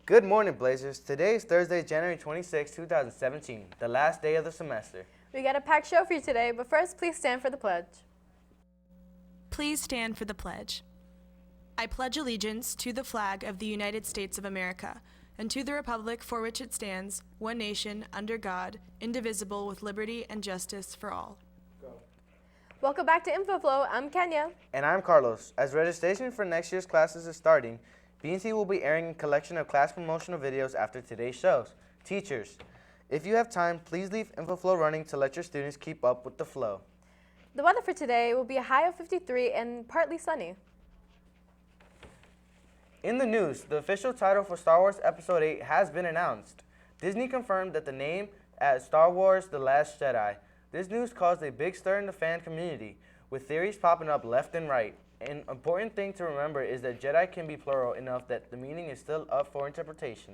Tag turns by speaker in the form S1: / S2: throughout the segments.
S1: Good morning, Blazers. Today is Thursday, January 26, 2017, the last day of the semester.
S2: We got a packed show for you today, but first, please stand for the pledge.
S3: Please stand for the pledge. I pledge allegiance to the flag of the United States of America and to the republic for which it stands, one nation, under God, indivisible, with liberty and justice for all.
S2: Welcome back to InfoFlow. I'm Kenya.
S1: And I'm Carlos. As registration for next year's classes is starting, BNC will be airing a collection of class promotional videos after today's shows. Teachers, if you have time, please leave InfoFlow running to let your students keep up with the flow.
S2: The weather for today will be a high of 53 and partly sunny.
S1: In the news, the official title for Star Wars Episode 8 has been announced. Disney confirmed that the name as Star Wars The Last Jedi. This news caused a big stir in the fan community, with theories popping up left and right. An important thing to remember is that Jedi can be plural enough that the meaning is still up for interpretation.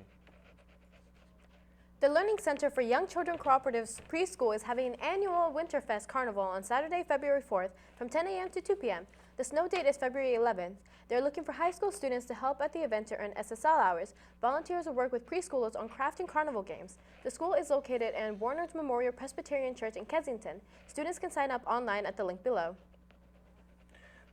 S2: The Learning Center for Young Children Cooperatives Preschool is having an annual Winterfest Carnival on Saturday, February 4th from 10 a.m. to 2 p.m. The snow date is February 11th. They're looking for high school students to help at the event to earn SSL hours. Volunteers will work with preschoolers on crafting carnival games. The school is located in Warner's Memorial Presbyterian Church in Kensington. Students can sign up online at the link below.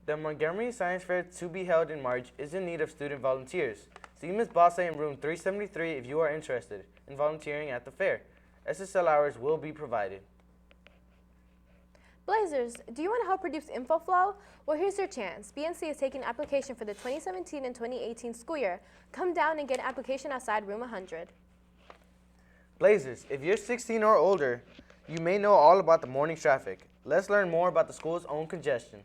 S1: The Montgomery Science Fair, to be held in March, is in need of student volunteers. See Ms. Bosse in room 373 if you are interested in volunteering at the fair. SSL hours will be provided.
S2: Blazers, do you want to help produce InfoFlow? Well, here's your chance. BNC is taking application for the 2017 and 2018 school year. Come down and get an application outside room 100.
S1: Blazers, if you're 16 or older, you may know all about the morning traffic. Let's learn more about the school's own congestion.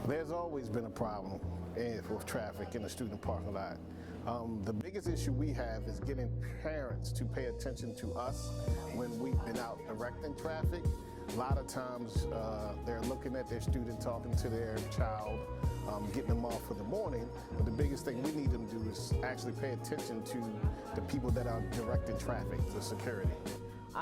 S4: There's always been a problem with traffic in the student parking lot. The biggest issue we have is getting parents to pay attention to us when we've been out directing traffic. A lot of times they're looking at their student, talking to their child, getting them off for the morning. But the biggest thing we need them to do is actually pay attention to the people that are directing traffic, the security.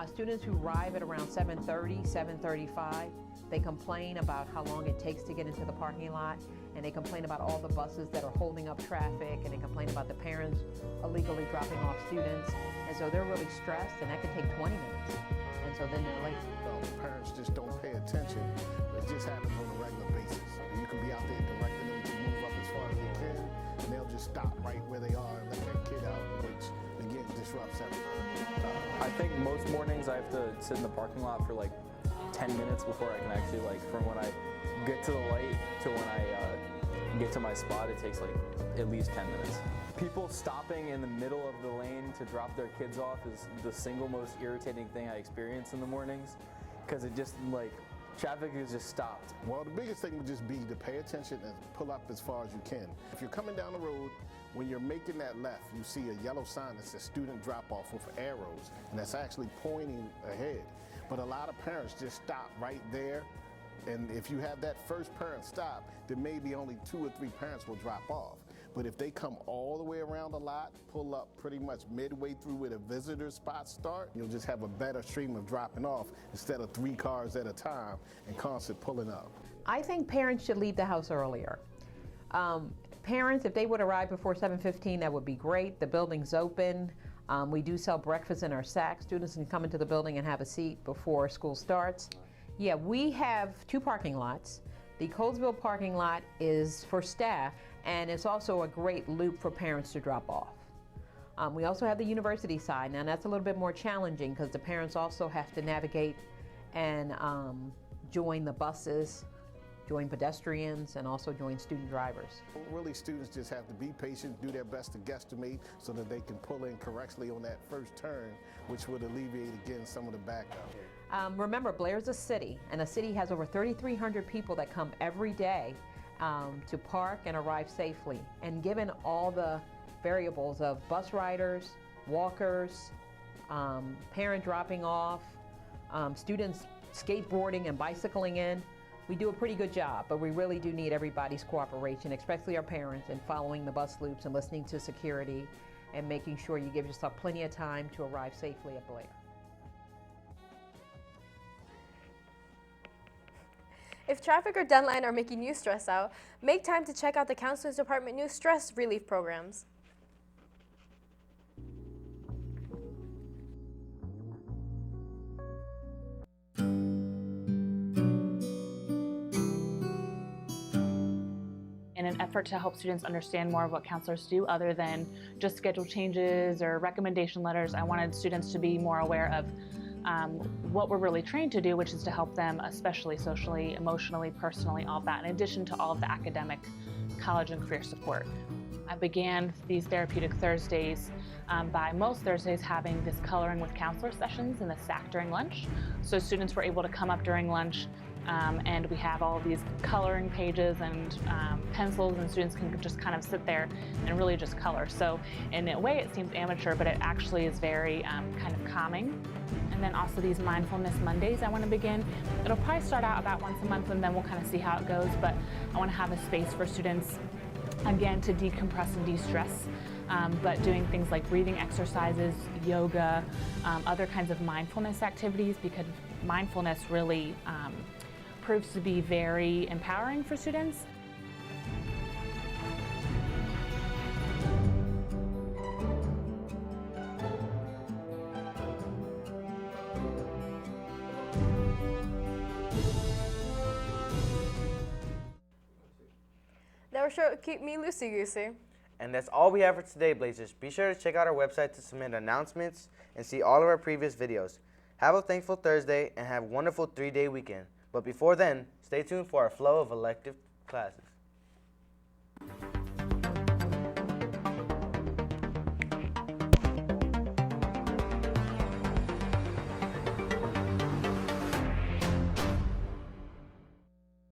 S5: Students who arrive at around 7:30, 7:35, they complain about how long it takes to get into the parking lot, and they complain about all the buses that are holding up traffic, and they complain about the parents illegally dropping off students. And so they're really stressed, and that could take 20 minutes. And so then they're late.
S4: Parents just don't pay attention. It just happens on a regular basis. You can be out there directing them to move up as far as they can, and they'll just stop right where they are and let that kid out, which again disrupts everything.
S6: I think most mornings I have to sit in the parking lot for like 10 minutes before I can actually, from when I get to the light to when I get to my spot, it takes like at least 10 minutes. People stopping in the middle of the lane to drop their kids off is the single most irritating thing I experience in the mornings, because it just traffic is just stopped.
S4: Well, the biggest thing would just be to pay attention and pull up as far as you can. If you're coming down the road, when you're making that left, you see a yellow sign that says student drop-off with arrows, and that's actually pointing ahead. But a lot of parents just stop right there, and if you have that first parent stop, then maybe only 2 or 3 parents will drop off. But if they come all the way around the lot, pull up pretty much midway through where the visitor spots start, you'll just have a better stream of dropping off instead of 3 cars at a time and constant pulling up.
S5: I think parents should leave the house earlier. Parents, if they would arrive before 7:15, that would be great. The building's open. We do sell breakfast in our sack. Students can come into the building and have a seat before school starts. Yeah, we have 2 parking lots. The Colesville parking lot is for staff, and it's also a great loop for parents to drop off. We also have the university side. Now that's a little bit more challenging because the parents also have to navigate and join the buses, join pedestrians, and also join student drivers.
S4: Really, students just have to be patient, do their best to guesstimate so that they can pull in correctly on that first turn, which would alleviate, again, some of the backup.
S5: Remember, Blair's a city, and a city has over 3,300 people that come every day to park and arrive safely. And given all the variables of bus riders, walkers, parent dropping off, students skateboarding and bicycling in, we do a pretty good job, but we really do need everybody's cooperation, especially our parents, in following the bus loops and listening to security and making sure you give yourself plenty of time to arrive safely at Blair.
S2: If traffic or deadline are making you stress out, make time to check out the Counseling Department new stress relief programs.
S7: In an effort to help students understand more of what counselors do other than just schedule changes or recommendation letters, I wanted students to be more aware of what we're really trained to do, which is to help them, especially socially, emotionally, personally, all of that, in addition to all of the academic, college, and career support. I began these Therapeutic Thursdays by most Thursdays having this coloring with counselor sessions in the SAC during lunch. So students were able to come up during lunch and we have all of these coloring pages and pencils, and students can just kind of sit there and really just color. So in a way it seems amateur, but it actually is very kind of calming. And then also these Mindfulness Mondays I want to begin. It'll probably start out about once a month and then we'll kind of see how it goes, but I want to have a space for students, again, to decompress and de-stress, but doing things like breathing exercises, yoga, other kinds of mindfulness activities, because mindfulness really proves to be very empowering for students.
S2: That was sure to keep me loosey-goosey.
S1: And that's all we have for today, Blazers. Be sure to check out our website to submit announcements and see all of our previous videos. Have a thankful Thursday and have a wonderful 3-day weekend. But before then, stay tuned for our flow of elective classes.